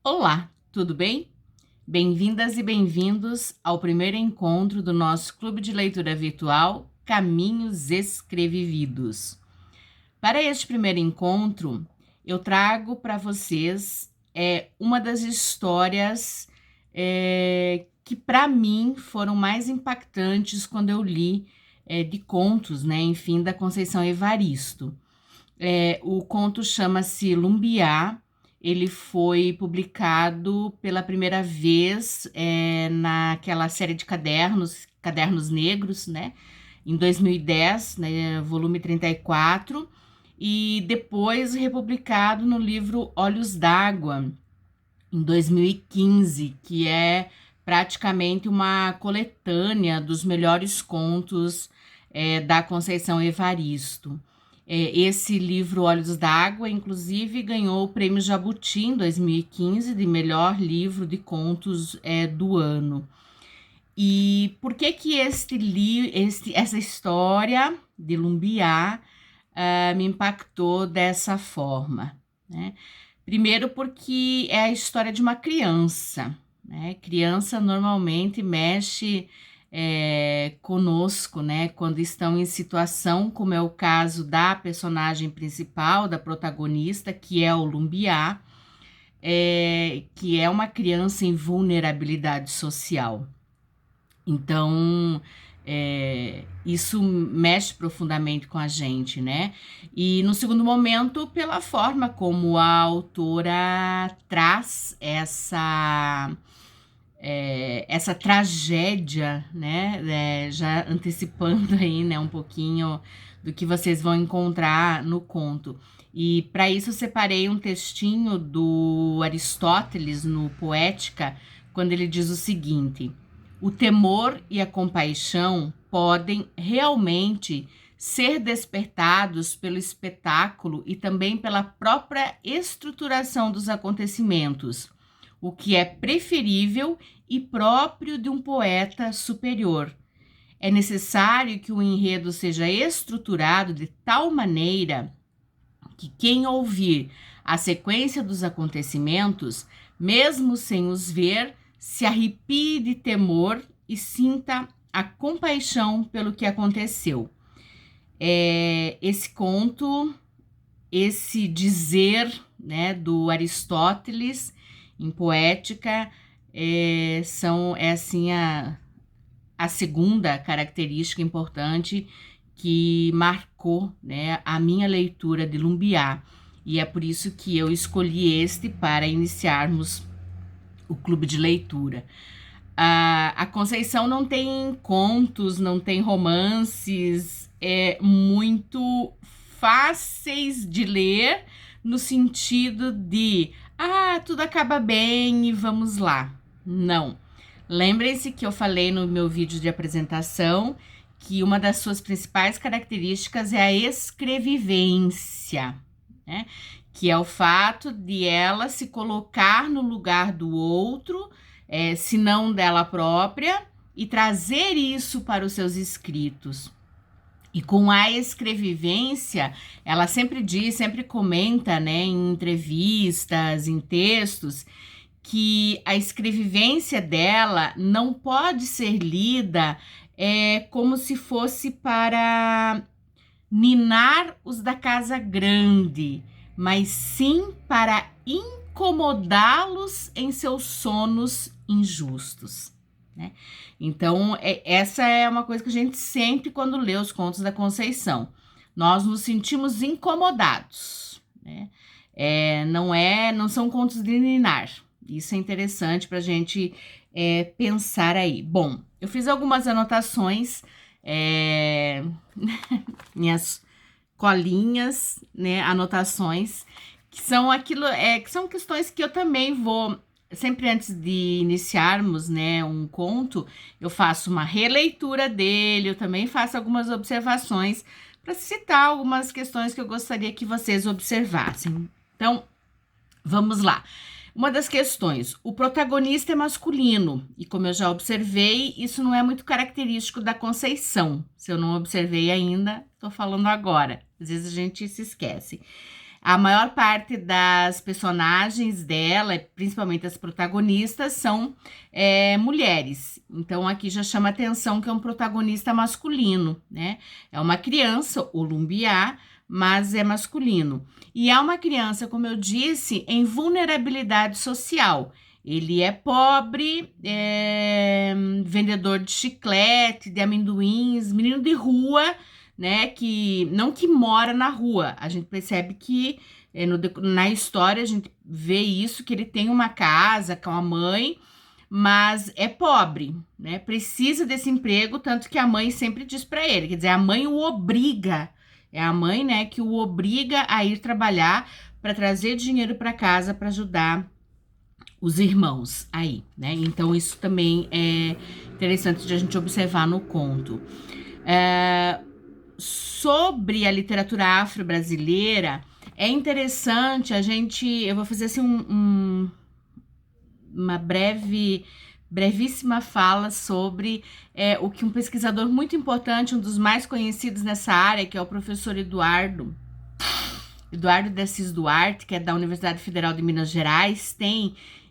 Olá, tudo bem? Bem-vindas e bem-vindos ao primeiro encontro do nosso clube de leitura virtual Caminhos Escrevividos. Para este primeiro encontro, eu trago para vocês uma das histórias que para mim foram mais impactantes quando eu li de contos, né? Enfim, da Conceição Evaristo. O conto chama-se Lumbiá. Ele foi publicado pela primeira vez naquela série de Cadernos Negros, né? Em 2010, né, volume 34, e depois republicado no livro Olhos d'Água, em 2015, que é praticamente uma coletânea dos melhores contos da Conceição Evaristo. Esse livro, Olhos d'Água, inclusive, ganhou o Prêmio Jabuti em 2015 de melhor livro de contos do ano. E por que que essa história de Lumbiá me impactou dessa forma, né? Primeiro porque é a história de uma criança, né? Criança normalmente mexe conosco, né? Quando estão em situação, como é o caso da personagem principal, da protagonista, que é o Lumbiá, que é uma criança em vulnerabilidade social. Então, isso mexe profundamente com a gente, né? E no segundo momento, pela forma como a autora traz essa tragédia, né? Já antecipando aí, né, um pouquinho do que vocês vão encontrar no conto. E para isso eu separei um textinho do Aristóteles no Poética, quando ele diz o seguinte: o temor e a compaixão podem realmente ser despertados pelo espetáculo e também pela própria estruturação dos acontecimentos, o que é preferível e próprio de um poeta superior. É necessário que o enredo seja estruturado de tal maneira que quem ouvir a sequência dos acontecimentos, mesmo sem os ver, se arrepie de temor e sinta a compaixão pelo que aconteceu. Esse conto, esse dizer, né, do Aristóteles em Poética, é assim a segunda característica importante que marcou, né, a minha leitura de Lumbiá. E é por isso que eu escolhi este para iniciarmos o clube de leitura. A Conceição não tem contos, não tem romances muito fáceis de ler, no sentido de, tudo acaba bem e vamos lá. Não. Lembrem-se que eu falei no meu vídeo de apresentação que uma das suas principais características é a escrevivência, né? Que é o fato de ela se colocar no lugar do outro, se não dela própria, e trazer isso para os seus escritos. E com a escrevivência, ela sempre diz, sempre comenta, né, em entrevistas, em textos, que a escrevivência dela não pode ser lida como se fosse para ninar os da casa grande, mas sim para incomodá-los em seus sonos injustos, né? Então, essa é uma coisa que a gente sente quando lê os contos da Conceição. Nós nos sentimos incomodados, né? Não são contos de ninar. Isso é interessante para a gente pensar aí. Bom, eu fiz algumas anotações, minhas colinhas, né, anotações, que são que são questões que eu também vou, sempre antes de iniciarmos, né, um conto, eu faço uma releitura dele, eu também faço algumas observações para citar algumas questões que eu gostaria que vocês observassem. Então, vamos lá. Uma das questões, o protagonista é masculino, e como eu já observei, isso não é muito característico da Conceição. Se eu não observei ainda, estou falando agora. Às vezes a gente se esquece. A maior parte das personagens dela, principalmente as protagonistas, são mulheres. Então, aqui já chama atenção que é um protagonista masculino, né? É uma criança, o Lumbiá, mas é masculino. E é uma criança, como eu disse, em vulnerabilidade social. Ele é pobre, vendedor de chiclete, de amendoins, menino de rua, né? Não que mora na rua. A gente percebe que na história a gente vê isso, que ele tem uma casa com a mãe, mas é pobre, né? Precisa desse emprego, tanto que a mãe sempre diz para ele, quer dizer, a mãe o obriga. É a mãe, né, que o obriga a ir trabalhar para trazer dinheiro para casa para ajudar os irmãos aí, né? Então, isso também é interessante de a gente observar no conto. Sobre a literatura afro-brasileira, é interessante eu vou fazer assim uma brevíssima fala sobre o que um pesquisador muito importante, um dos mais conhecidos nessa área, que é o professor Eduardo de Assis Duarte, que é da Universidade Federal de Minas Gerais,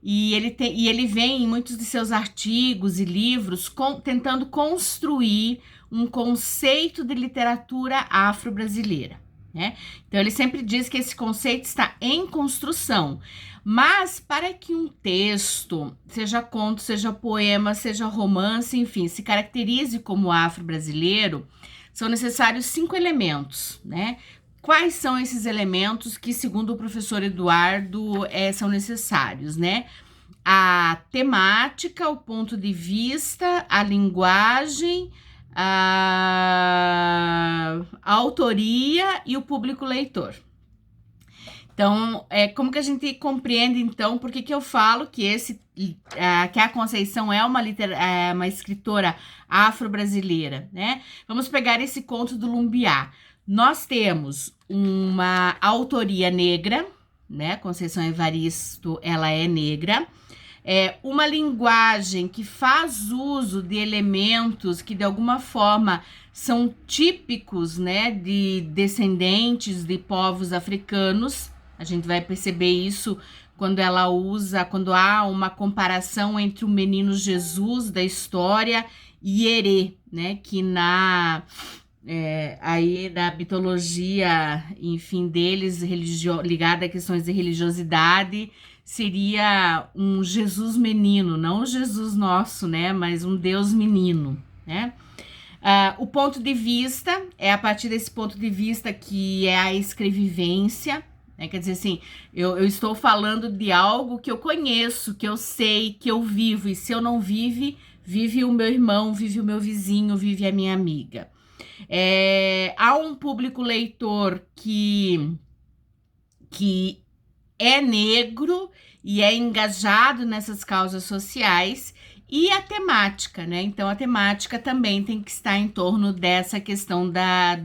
e ele vem em muitos de seus artigos e livros tentando construir um conceito de literatura afro-brasileira, né? Então, ele sempre diz que esse conceito está em construção, mas para que um texto, seja conto, seja poema, seja romance, enfim, se caracterize como afro-brasileiro, são necessários 5 elementos, né? Quais são esses elementos que, segundo o professor Eduardo, são necessários, né? A temática, o ponto de vista, a linguagem, a autoria e o público leitor. Então, como que a gente compreende, então, por que eu falo que que a Conceição é uma escritora afro-brasileira, né? Vamos pegar esse conto do Lumbiá. Nós temos uma autoria negra, né? Conceição Evaristo, ela é negra. Uma linguagem que faz uso de elementos que, de alguma forma, são típicos, né, de descendentes de povos africanos. A gente vai perceber isso quando há uma comparação entre o menino Jesus da história e Herê, né, que aí na mitologia, enfim, deles, ligada a questões de religiosidade, seria um Jesus menino, não o Jesus nosso, né, mas um Deus menino, né? O ponto de vista, é a partir desse ponto de vista que é a escrevivência, né? Quer dizer assim, eu estou falando de algo que eu conheço, que eu sei, que eu vivo, e se eu não vive o meu irmão, vive o meu vizinho, vive a minha amiga. Há um público leitor que é negro e é engajado nessas causas sociais, e a temática, né? Então, a temática também tem que estar em torno dessa questão da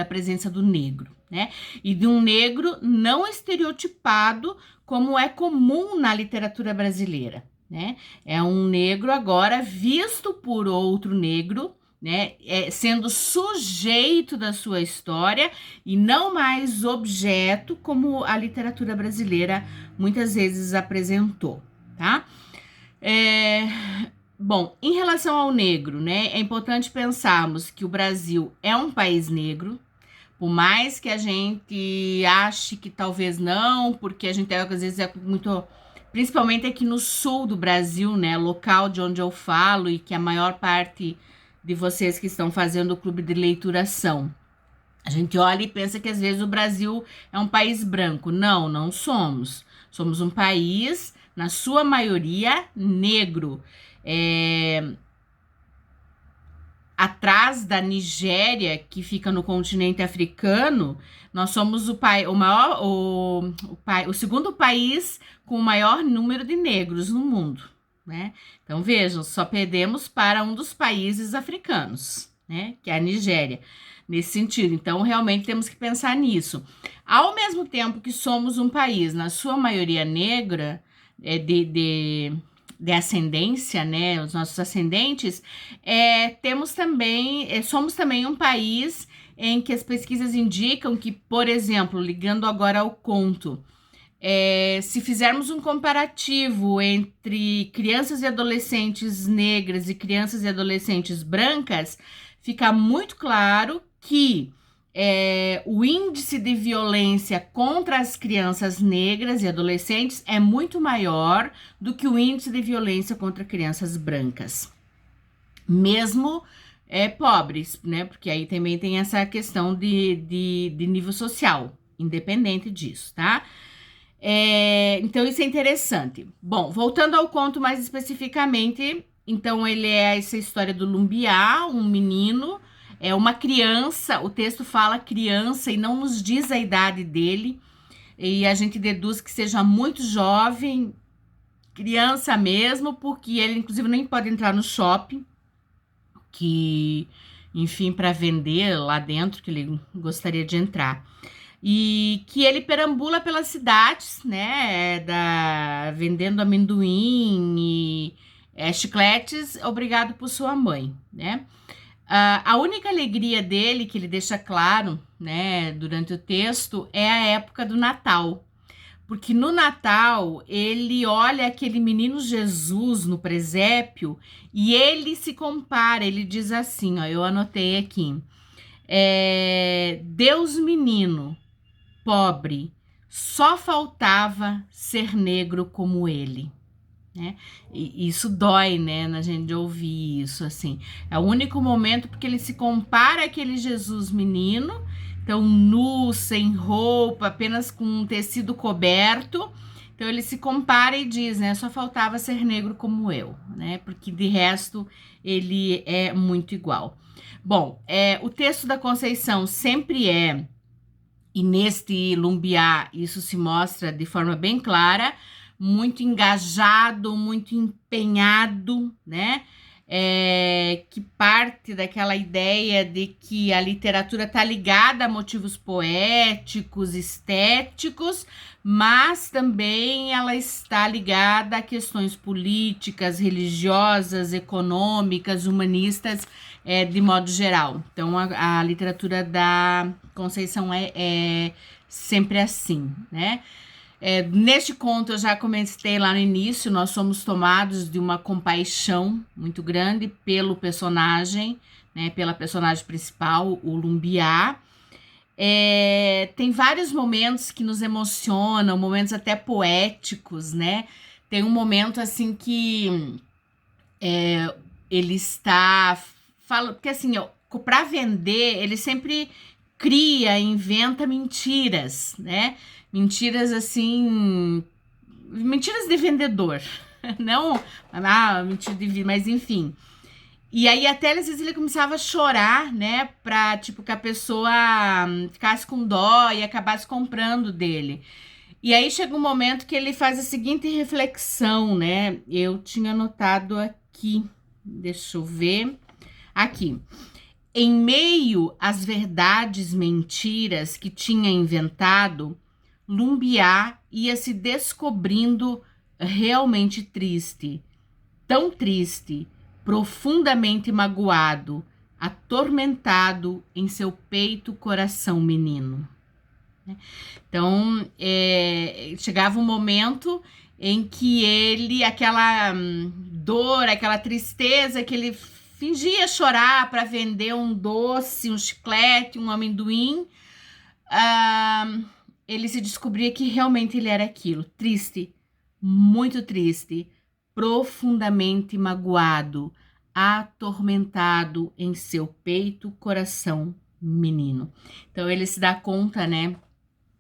presença do negro, né? E de um negro não estereotipado, como é comum na literatura brasileira, né? É um negro agora visto por outro negro, né, sendo sujeito da sua história e não mais objeto, como a literatura brasileira muitas vezes apresentou, tá? Bom, em relação ao negro, né, é importante pensarmos que o Brasil é um país negro, por mais que a gente ache que talvez não, porque a gente às vezes muito, principalmente aqui no sul do Brasil, né, local de onde eu falo e que a maior parte de vocês que estão fazendo o clube de leitura são. A gente olha e pensa que às vezes o Brasil é um país branco. Não, não somos. Somos um país, na sua maioria, negro. Atrás da Nigéria, que fica no continente africano, nós somos o segundo país com o maior número de negros no mundo, né? Então, vejam, só perdemos para um dos países africanos, né? Que é a Nigéria, nesse sentido. Então, realmente temos que pensar nisso. Ao mesmo tempo que somos um país, na sua maioria negra, de ascendência, né? Os nossos ascendentes, somos também um país em que as pesquisas indicam que, por exemplo, ligando agora ao conto, se fizermos um comparativo entre crianças e adolescentes negras e crianças e adolescentes brancas, fica muito claro que o índice de violência contra as crianças negras e adolescentes é muito maior do que o índice de violência contra crianças brancas, mesmo pobres, né? Porque aí também tem essa questão de nível social, independente disso, tá? Então, isso é interessante. Bom, voltando ao conto mais especificamente, então ele é essa história do Lumbiá, um menino, uma criança, o texto fala criança e não nos diz a idade dele, e a gente deduz que seja muito jovem, criança mesmo, porque ele inclusive nem pode entrar no shopping, que, enfim, para vender lá dentro, que ele gostaria de entrar. E que ele perambula pelas cidades, né, vendendo amendoim e chicletes, obrigado por sua mãe, né. A única alegria dele, que ele deixa claro, né, durante o texto, é a época do Natal. Porque no Natal, ele olha aquele menino Jesus no presépio e ele se compara, ele diz assim, ó, eu anotei aqui, Deus menino, pobre, só faltava ser negro como ele, né? E isso dói, né, na gente ouvir isso, assim. É o único momento porque ele se compara àquele Jesus menino, então nu, sem roupa, apenas com um tecido coberto. Então ele se compara e diz, né, só faltava ser negro como eu, né? Porque de resto ele é muito igual. Bom, o texto da Conceição sempre e neste Lumbiá isso se mostra de forma bem clara, muito engajado, muito empenhado, né? Que parte daquela ideia de que a literatura está ligada a motivos poéticos, estéticos, mas também ela está ligada a questões políticas, religiosas, econômicas, humanistas, de modo geral. Então, a literatura da Conceição é sempre assim, né? Neste conto, eu já comentei lá no início, nós somos tomados de uma compaixão muito grande pelo personagem, né, pela personagem principal, o Lumbiá. Tem vários momentos que nos emocionam, momentos até poéticos, né? Tem um momento assim que ele está falando, porque assim, para vender, ele sempre cria, inventa mentiras, né? Mentiras assim, mentiras de vendedor, não, mentira de mas enfim. E aí até às vezes ele começava a chorar, né, pra tipo que a pessoa ficasse com dó e acabasse comprando dele. E aí chega um momento que ele faz a seguinte reflexão, né? Eu tinha anotado aqui, deixa eu ver, aqui. Em meio às verdades mentiras que tinha inventado, Lumbiá ia se descobrindo realmente triste, tão triste, profundamente magoado, atormentado em seu peito coração menino. Então, chegava um momento em que ele, aquela dor, aquela tristeza que ele fingia chorar para vender um doce, um chiclete, um amendoim, ele se descobria que realmente ele era aquilo, triste, muito triste, profundamente magoado, atormentado em seu peito, coração menino. Então ele se dá conta, né?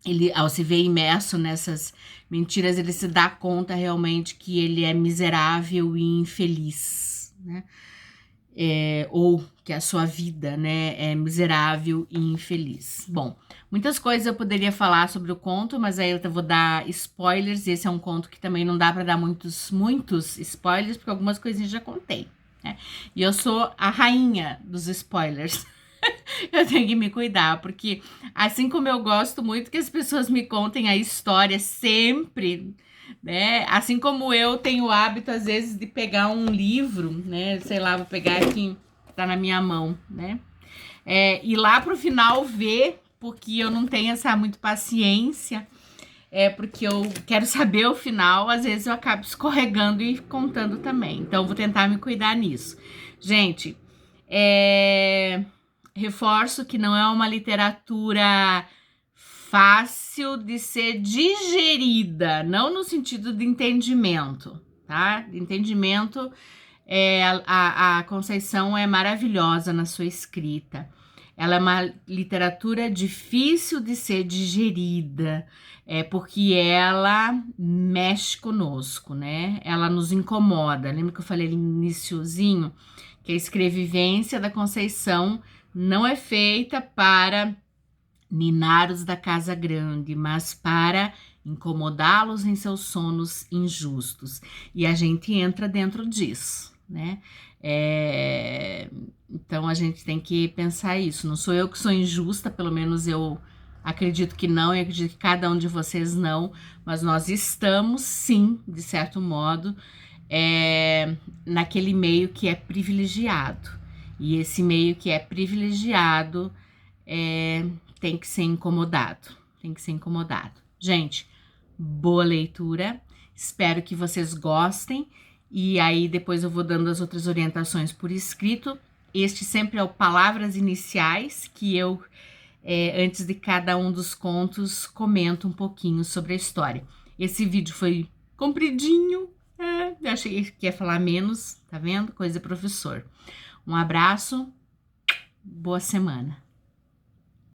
Ele, ao se ver imerso nessas mentiras, ele se dá conta realmente que ele é miserável e infeliz, né? Ou que a sua vida, né, é miserável e infeliz. Bom, muitas coisas eu poderia falar sobre o conto, mas aí eu vou dar spoilers, e esse é um conto que também não dá para dar muitos spoilers, porque algumas coisinhas já contei, né? E eu sou a rainha dos spoilers. Eu tenho que me cuidar, porque assim como eu gosto muito que as pessoas me contem a história sempre, né? Assim como eu tenho o hábito, às vezes, de pegar um livro, né? Sei lá, vou pegar aqui, tá na minha mão, né? ir lá pro final ver, porque eu não tenho essa muito paciência, porque eu quero saber o final, às vezes eu acabo escorregando e contando também. Então, vou tentar me cuidar nisso. Gente, reforço que não é uma literatura fácil de ser digerida, não no sentido de entendimento, tá? De entendimento, a Conceição é maravilhosa na sua escrita. Ela é uma literatura difícil de ser digerida, porque ela mexe conosco, né? Ela nos incomoda. Lembra que eu falei no iniciozinho que a escrevivência da Conceição não é feita para ninar-os da casa grande, mas para incomodá-los em seus sonos injustos. E a gente entra dentro disso, né? Então a gente tem que pensar isso. Não sou eu que sou injusta, pelo menos eu acredito que não, e acredito que cada um de vocês não, mas nós estamos, sim, de certo modo, naquele meio que é privilegiado. E esse meio que é privilegiado tem que ser incomodado. Tem que ser incomodado. Gente, boa leitura. Espero que vocês gostem. E aí depois eu vou dando as outras orientações por escrito. Este sempre é o Palavras Iniciais, que eu, antes de cada um dos contos, comento um pouquinho sobre a história. Esse vídeo foi compridinho. Eu achei que ia falar menos, tá vendo? Coisa de professor. Um abraço, boa semana.